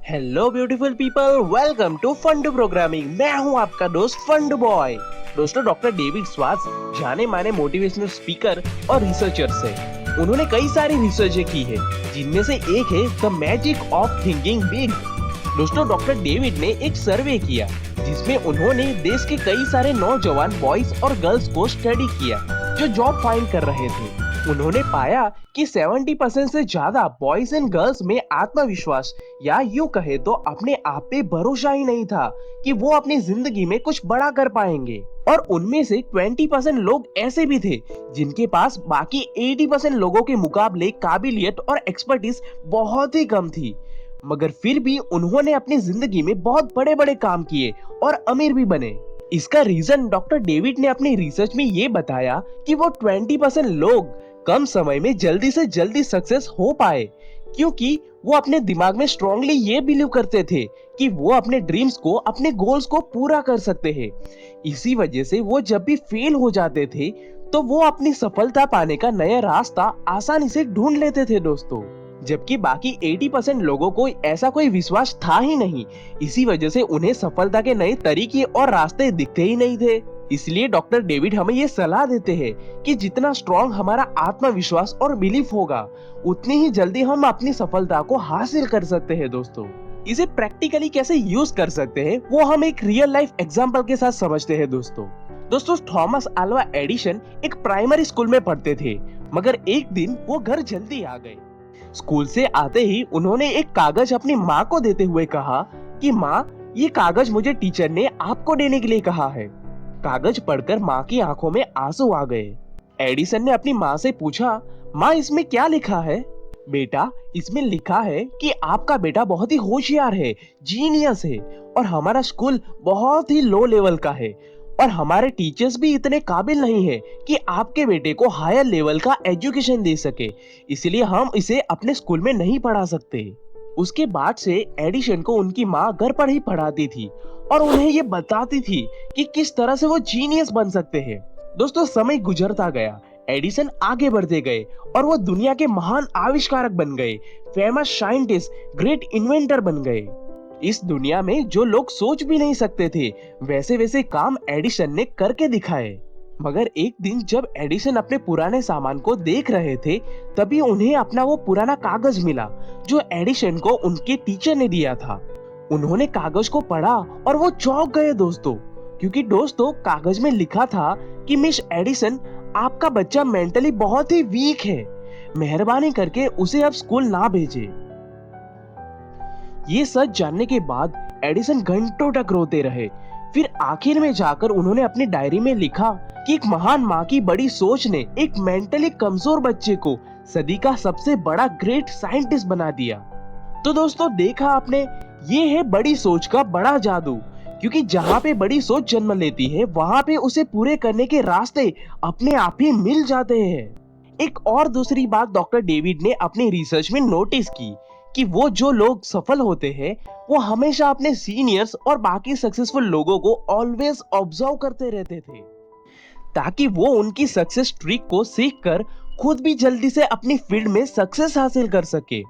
Hello beautiful people, welcome to fund programming. मैं हूं आपका दोस्त फंड बॉय। दोस्तों, डॉक्टर डेविड स्वास जाने माने मोटिवेशनल स्पीकर और रिसर्चर्स हैं। उन्होंने कई सारी रिसर्चें की है, जिनमें से एक है the magic of thinking big. दोस्तों, डॉक्टर डेविड ने एक सर्वे किया जिसमें उन्होंने देश के कई सारे नौजवान बॉयज और गर्ल्स को स्टडी किया जो जॉब फाइंड कर रहे थे। उन्होंने पाया कि 70% से ज्यादा बॉयज एंड गर्ल्स में आत्मविश्वास या यूं कहे तो अपने आप पे भरोसा ही नहीं था कि वो अपनी जिंदगी में कुछ बड़ा कर पाएंगे। और उनमें से 20% लोग ऐसे भी थे जिनके पास बाकी 80% लोगों के मुकाबले काबिलियत और एक्सपर्टीज बहुत ही कम थी, मगर फिर भी उन्होंने अपनी जिंदगी में बहुत बड़े बड़े काम किए और अमीर भी बने। इसका रीजन डॉक्टर डेविड ने अपनी रिसर्च में ये बताया कि वो 20% लोग कम समय में जल्दी से जल्दी सक्सेस हो पाए, क्योंकि वो अपने दिमाग में स्ट्रांगली ये बिलीव करते थे कि वो अपने ड्रीम्स को, अपने गोल्स को पूरा कर सकते हैं। इसी वजह से वो जब भी फेल हो जाते थे तो वो अपनी सफलता पाने का नया रास्ता आसानी से ढूंढ लेते थे दोस्तों, जबकि बाकी 80% लोगों को ऐसा कोई विश्वास था ही नहीं। इसी वजह से उन्हें सफलता के नए तरीके और रास्ते दिखते ही नहीं थे। इसलिए डॉक्टर डेविड हमें ये सलाह देते हैं कि जितना स्ट्रॉन्ग हमारा आत्मविश्वास और बिलीफ होगा, उतनी ही जल्दी हम अपनी सफलता को हासिल कर सकते हैं दोस्तों। इसे प्रैक्टिकली कैसे यूज कर सकते हैं वो हम एक रियल लाइफ एग्जांपल के साथ समझते हैं दोस्तों, थॉमस अल्वा एडिसन एक प्राइमरी स्कूल में पढ़ते थे, मगर एक दिन वो घर जल्दी आ गए। स्कूल से आते ही उन्होंने एक कागज अपनी माँ को देते हुए कहा कि माँ, ये कागज मुझे टीचर ने आपको देने के लिए कहा है। कागज पढ़कर माँ की आंखों में आंसू आ गए। एडिसन ने अपनी माँ से पूछा, माँ इसमें क्या लिखा है? बेटा, इसमें लिखा है कि आपका बेटा बहुत ही होशियार है, जीनियस है, और हमारा स्कूल बहुत ही लो लेवल का है, और हमारे टीचर्स भी इतने काबिल नहीं है कि आपके बेटे को हायर लेवल का एजुकेशन दे सके, इसलिए हम इसे अपने स्कूल में नहीं पढ़ा सकते। उसके बाद से एडिसन को उनकी माँ घर पर ही पढ़ाती थी और उन्हें ये बताती थी कि किस तरह से वो जीनियस बन सकते हैं। दोस्तों, समय गुजरता गया, एडिसन आगे बढ़ते गए और वो दुनिया के महान आविष्कारक बन गए, फेमस साइंटिस्ट, ग्रेट इन्वेंटर बन गए। इस दुनिया में जो लोग सोच भी नहीं सकते थे, वैसे वैसे काम एडिसन ने करके दिखाए। मगर एक दिन जब एडिसन अपने पुराने सामान को देख रहे थे, तभी उन्हें अपना वो पुराना कागज मिला जो एडिसन को उनके टीचर ने दिया था। उन्होंने कागज को पढ़ा और वो चौंक गए दोस्तों, क्योंकि दोस्तों कागज में लिखा था कि मिस एडिसन, आपका बच्चा मेंटली बहुत ही वीक है, मेहरबानी करके उसे अब स्कूल ना भेजें। ये सच जानने के बाद एडिसन घंटों तक रोते रहे। फिर आखिर में जाकर उन्होंने अपनी डायरी में लिखा कि एक महान माँ की बड़ी सोच ने एक मेंटली कमजोर बच्चे को सदी का सबसे बड़ा ग्रेट साइंटिस्ट बना दिया। तो दोस्तों, देखा आपने, ये है बड़ी सोच का बड़ा जादू, क्योंकि जहाँ पे बड़ी सोच जन्म लेती है, वहाँ पे उसे पूरे करने के रास्ते अपने आप ही मिल जाते हैं। एक और दूसरी बात डॉक्टर डेविड ने अपनी रिसर्च में नोटिस की कि वो जो लोग सफल होते हैं, वो हमेशा अपने सीनियर्स और बाकी सक्सेसफुल लोगों को ऑलवेज ऑब्जर्व करते रहते थे, ताकि वो उनकी सक्सेस ट्रिक को सीखकर खुद भी जल्दी से अपनी फील्ड में सक्सेस हासिल कर सके।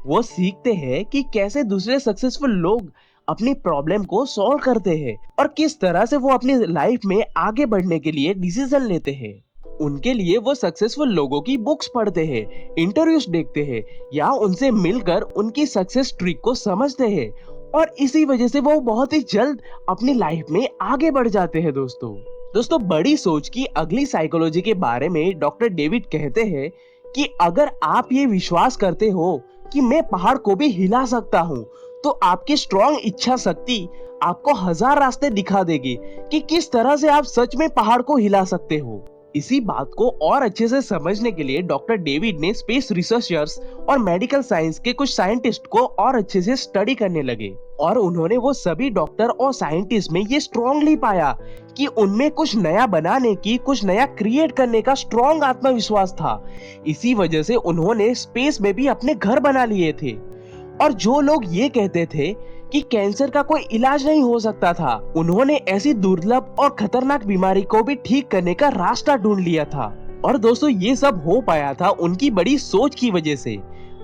वो सीखते हैं कि कैसे दूसरे सक्सेसफुल लोग अपनी प्रॉब्लम को सॉल्व करते हैं और किस तरह से वो अपनी लाइफ में आगे बढ़ने के लिए डिसीजन लेते हैं। उनके लिए वो सक्सेसफुल लोगों की बुक्स पढ़ते हैं, इंटरव्यूज देखते हैं, या उनसे मिलकर उनकी सक्सेस ट्रिक को समझते हैं, और इसी वजह से वो बहुत ही जल्द अपनी लाइफ में आगे बढ़ जाते हैं दोस्तों, बड़ी सोच की अगली साइकोलॉजी के बारे में डॉक्टर डेविड कहते हैं कि अगर आप ये विश्वास करते हो कि मैं पहाड़ को भी हिला सकता हूँ, तो आपकी स्ट्रॉन्ग इच्छा शक्ति आपको 1000 रास्ते दिखा देगी कि किस तरह से आप सच में पहाड़ को हिला सकते हो। इसी बात को और अच्छे से समझने के लिए डॉक्टर डेविड ने स्पेस रिसर्चर्स और मेडिकल साइंस के कुछ साइंटिस्ट को और अच्छे से स्टडी करने लगे, और उन्होंने वो सभी डॉक्टर और साइंटिस्ट में ये स्ट्रांगली पाया कि उनमें कुछ नया बनाने की, कुछ नया क्रिएट करने का स्ट्रॉन्ग आत्मविश्वास था। इसी वजह से उन्होंने स्पेस में भी अपने घर बना लिए थे। और जो लोग ये कहते थे कि कैंसर का कोई इलाज नहीं हो सकता था, उन्होंने ऐसी दुर्लभ और खतरनाक बीमारी को भी ठीक करने का रास्ता ढूंढ लिया था। और दोस्तों, ये सब हो पाया था उनकी बड़ी सोच की वजह से।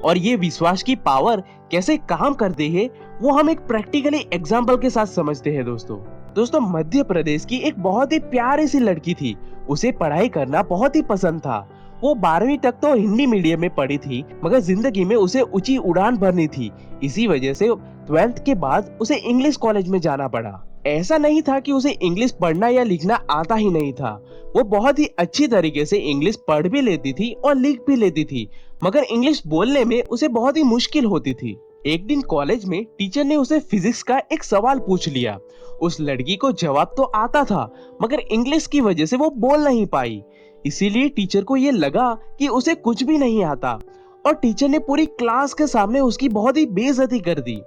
और ये विश्वास की पावर कैसे काम करती है वो हम एक प्रैक्टिकली एग्जाम्पल के साथ समझते हैं दोस्तों। दोस्तों मध्य प्रदेश की एक बहुत ही प्यारी सी लड़की थी। उसे पढ़ाई करना बहुत ही पसंद था। वो 12वीं तक तो हिंदी मीडियम में पढ़ी थी, मगर जिंदगी में उसे ऊंची उड़ान भरनी थी। इसी वजह से 12th के बाद उसे इंग्लिश कॉलेज में जाना पड़ा। ऐसा नहीं था कि उसे इंग्लिश पढ़ना या लिखना आता ही नहीं था। वो बहुत ही अच्छी तरीके से इंग्लिश पढ़ भी लेती थी और लिख भी लेती थी, मगर इंग्लिश बोलने में उसे बहुत ही मुश्किल होती थी। एक दिन कॉलेज में टीचर ने उसे फिजिक्स का एक सवाल पूछ लिया। उस लड़की को जवाब तो आता था, मगर इंग्लिश की वजह से वो बोल नहीं पाई। इसीलिए टीचर को ये लगा कि उसे कुछ भी नहीं आता, और टीचर ने पूरी क्लास के सामने उसकी बहुत ही बेइज्जती कर दी।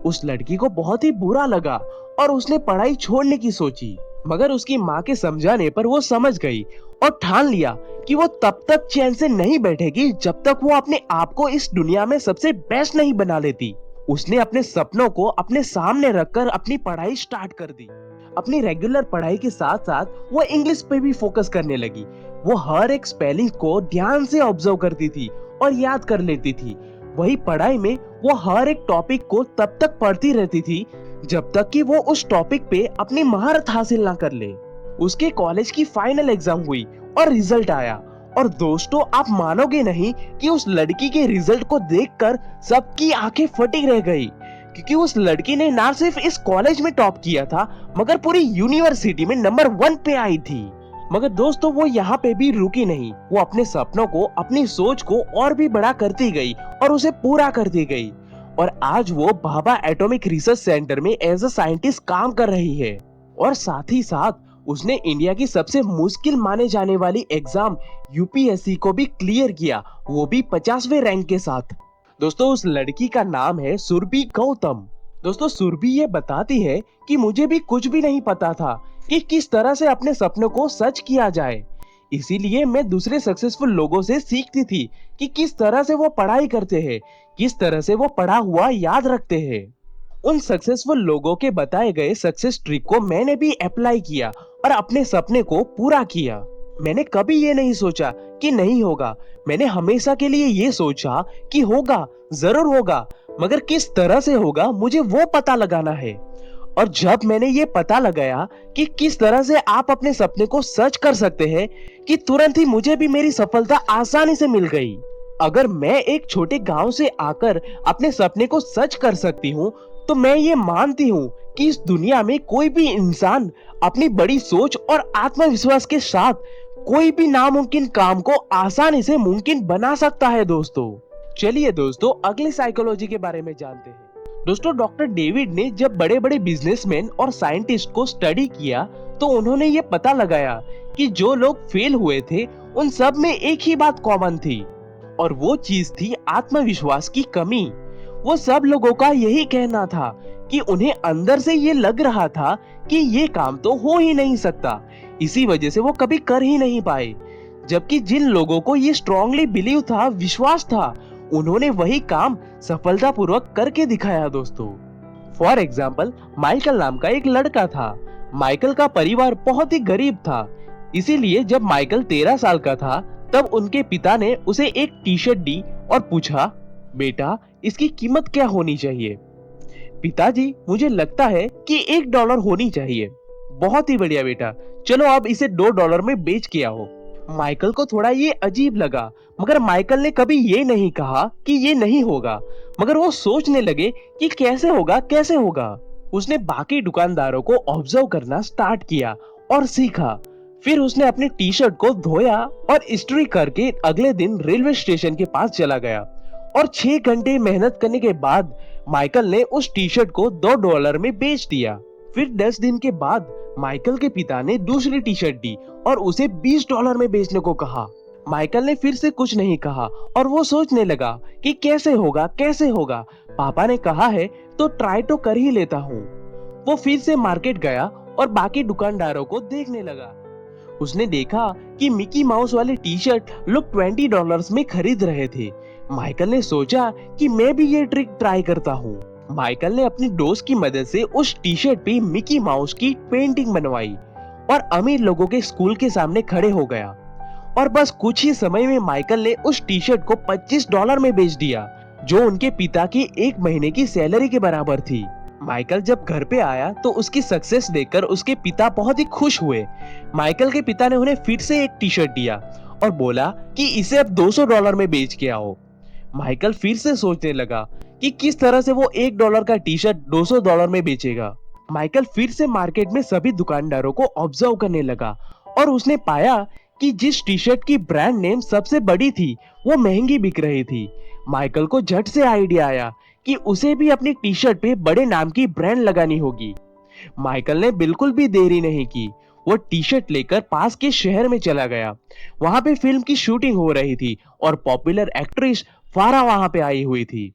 उस लड़की को बहुत ही बुरा लगा और उसने पढ़ाई छोड़ने की सोची, मगर उसकी माँ के समझाने पर वो समझ गई और ठान लिया कि वो तब तक चैन से नहीं बैठेगी जब तक वो अपने आप को इस दुनिया में सबसे बेस्ट नहीं बना लेती। उसने अपने सपनों को अपने सामने रखकर अपनी पढ़ाई स्टार्ट कर दी। अपनी रेगुलर पढ़ाई के साथ साथ वो इंग्लिश पे भी फोकस करने लगी। वो हर एक स्पेलिंग को ध्यान से ऑब्जर्व करती थी और याद कर लेती थी। वही पढ़ाई में वो हर एक टॉपिक को तब तक पढ़ती रहती थी जब तक कि वो उस टॉपिक पे अपनी महारत हासिल ना कर ले। उसके कॉलेज की फाइनल एग्जाम हुई और रिजल्ट आया, और दोस्तों आप मानोगे नहीं कि उस लड़की के रिजल्ट को देखकर सबकी आंखें फटी रह गई, क्योंकि उस लड़की ने ना सिर्फ इस कॉलेज में टॉप किया था, मगर पूरी यूनिवर्सिटी में नंबर 1 पे आई थी। मगर दोस्तों वो यहाँ पे भी रुकी नहीं। वो अपने सपनों को, अपनी सोच को और भी बड़ा करती गई और उसे पूरा करती गई। और आज वो भाभा एटॉमिक रिसर्च सेंटर में एज अ साइंटिस्ट काम कर रही है। और साथ ही साथ उसने इंडिया की सबसे मुश्किल माने जाने वाली एग्जाम यूपीएससी को भी क्लियर किया, वो भी 50वें रैंक के साथ। दोस्तों उस लड़की का नाम है सुरभि गौतम। दोस्तों सुरभि ये बताती है कि मुझे भी कुछ भी नहीं पता था कि किस तरह से अपने सपनों को सच किया जाए। इसीलिए मैं दूसरे सक्सेसफुल लोगों से सीखती थी कि किस तरह से वो पढ़ाई करते हैं, किस तरह से वो पढ़ा हुआ याद रखते हैं। उन सक्सेसफुल लोगों के बताए गए सक्सेस ट्रिक को मैंने भी अप्लाई किया और अपने सपने को पूरा किया। मैंने कभी ये नहीं सोचा कि नहीं होगा। मैंने हमेशा के लिए ये सोचा कि होगा, जरूर होगा, मगर किस तरह से होगा मुझे वो पता लगाना है। और जब मैंने ये पता लगाया कि किस तरह से आप अपने सपने को सच कर सकते हैं, कि तुरंत ही मुझे भी मेरी सफलता आसानी से मिल गई। अगर मैं एक छोटे गांव से आकर अपने सपने को सच कर सकती हूँ, तो मैं ये मानती हूँ कि इस दुनिया में कोई भी इंसान अपनी बड़ी सोच और आत्मविश्वास के साथ कोई भी नामुमकिन काम को आसानी से मुमकिन बना सकता है। दोस्तों चलिए दोस्तों अगली साइकोलॉजी के बारे में जानते हैं। दोस्तों डॉक्टर डेविड ने जब बड़े बड़े बिजनेसमैन और साइंटिस्ट को स्टडी किया, तो उन्होंने ये पता लगाया कि जो लोग फेल हुए थे उन सब में एक ही बात कॉमन थी, और वो चीज थी आत्मविश्वास की कमी। वो सब लोगों का यही कहना था कि उन्हें अंदर से ये लग रहा था कि ये काम तो हो ही नहीं सकता, इसी वजह से वो कभी कर ही नहीं पाए। जबकि जिन लोगों को ये स्ट्रांगली बिलीव था, विश्वास था, उन्होंने वही काम सफलतापूर्वक करके दिखाया। दोस्तों फॉर एग्जाम्पल माइकल नाम का एक लड़का था। माइकल का परिवार बहुत ही गरीब था। इसीलिए जब माइकल 13 साल का था, तब उनके पिता ने उसे एक टी शर्ट दी और पूछा, बेटा इसकी कीमत क्या होनी चाहिए? पिताजी मुझे लगता है कि $1 होनी चाहिए। बहुत ही बढ़िया बेटा, चलो अब इसे $2 में बेच के आओ। माइकल को थोड़ा ये अजीब लगा, मगर माइकल ने कभी ये नहीं कहा कि ये नहीं होगा, मगर वो सोचने लगे कि कैसे होगा कैसे होगा। उसने बाकी दुकानदारों को ऑब्जर्व करना स्टार्ट किया और सीखा। फिर उसने अपनी टी शर्ट को धोया और इस्त्री करके अगले दिन रेलवे स्टेशन के पास चला गया, और 6 घंटे मेहनत करने के बाद माइकल ने उस टी शर्ट को $2 में बेच दिया। फिर 10 दिन के बाद माइकल के पिता ने दूसरी टी शर्ट दी और उसे $20 में बेचने को कहा। माइकल ने फिर से कुछ नहीं कहा और वो सोचने लगा कि कैसे होगा कैसे होगा, पापा ने कहा है तो ट्राई तो कर ही लेता हूँ। वो फिर से मार्केट गया और बाकी दुकानदारों को देखने लगा। उसने देखा कि मिकी माउस वाली टी शर्ट लोग $20 में खरीद रहे थे। माइकल ने सोचा कि मैं भी ये ट्रिक ट्राई करता हूँ। माइकल ने अपनी दोस्त की मदद से उस टी शर्ट पे मिकी माउस की पेंटिंग बनवाई और अमीर लोगों के स्कूल के सामने खड़े हो गया, और बस कुछ ही समय में माइकल ने उस टी शर्ट को $25 में बेच दिया। जो उनके पिता की 1 महीने की सैलरी के बराबर थी। माइकल जब घर पे आया तो उसकी सक्सेस देखकर उसके पिता बहुत ही खुश हुए। माइकल के पिता ने उन्हें फिर से एक टी शर्ट दिया और बोला कि इसे अब $200 में बेच के आओ। माइकल फिर से सोचने लगा कि किस तरह से वो $1 का टी शर्ट $200 में बेचेगा। माइकल फिर से मार्केट में सभी दुकानदारों को ऑब्जर्व करने लगा और उसने पाया कि जिस टी शर्ट की ब्रांड नेम सबसे बड़ी थी वो महंगी बिक रही थी। माइकल को झट से आइडिया आया कि उसे भी अपनी टी शर्ट पे बड़े नाम की ब्रांड लगानी होगी। माइकल ने बिल्कुल भी देरी नहीं की। वो टी शर्ट लेकर पास के शहर में चला गया। वहां पे फिल्म की शूटिंग हो रही थी और पॉपुलर एक्ट्रेस फारा वहां पे आई हुई थी।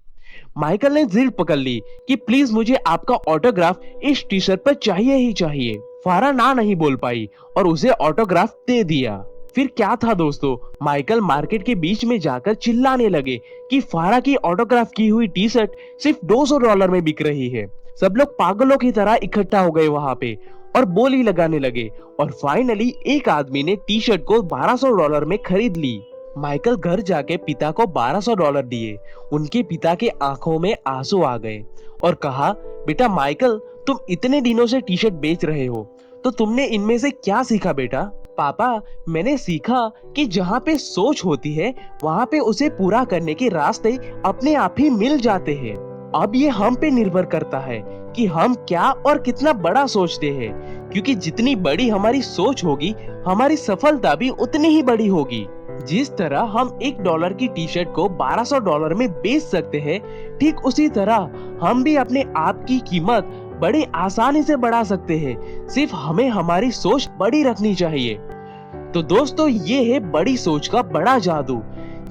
माइकल ने जिद पकड़ ली कि प्लीज मुझे आपका ऑटोग्राफ इस टी शर्ट पर चाहिए ही चाहिए। फारा ना नहीं बोल पाई और उसे ऑटोग्राफ दे दिया। फिर क्या था दोस्तों, माइकल मार्केट के बीच में जाकर चिल्लाने लगे कि फारा की ऑटोग्राफ की हुई टी शर्ट सिर्फ $200 में बिक रही है। सब लोग पागलों की तरह इकट्ठा हो गए वहां पे और बोली लगाने लगे और फाइनली एक आदमी ने टी शर्ट को $1200 में खरीद ली। माइकल घर जाके पिता को $1200 दिए। उनके पिता के आंखों में आंसू आ गए और कहा, बेटा माइकल, तुम इतने दिनों से टी शर्ट बेच रहे हो तो तुमने इनमें से क्या सीखा बेटा? पापा, मैंने सीखा कि जहाँ पे सोच होती है वहाँ पे उसे पूरा करने के रास्ते अपने आप ही मिल जाते हैं। अब ये हम पे निर्भर करता है कि हम क्या और कितना बड़ा सोचते हैं, क्योंकि जितनी बड़ी हमारी सोच होगी हमारी सफलता भी उतनी ही बड़ी होगी। जिस तरह हम $1 की टी शर्ट को $1200 में बेच सकते हैं, ठीक उसी तरह हम भी अपने आप की कीमत बड़ी आसानी से बढ़ा सकते हैं। सिर्फ हमें हमारी सोच बड़ी रखनी चाहिए। तो दोस्तों, ये है बड़ी सोच का बड़ा जादू,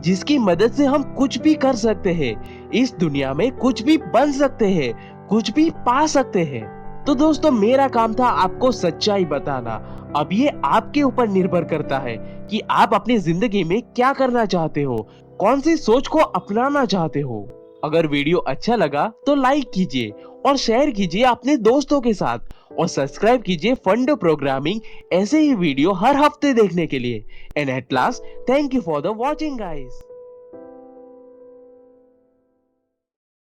जिसकी मदद से हम कुछ भी कर सकते हैं। इस दुनिया में कुछ भी बन सकते हैं, कुछ भी पा सकते हैं। तो दोस्तों, मेरा काम था आपको सच्चाई बताना। अब ये आपके ऊपर निर्भर करता है कि आप अपनी जिंदगी में क्या करना चाहते हो, कौन सी सोच को अपनाना चाहते हो। अगर वीडियो अच्छा लगा तो लाइक कीजिए और शेयर कीजिए अपने दोस्तों के साथ और सब्सक्राइब कीजिए फंडो प्रोग्रामिंग ऐसे ही वीडियो हर हफ्ते देखने के लिए। And at last, thank you for the watching guys.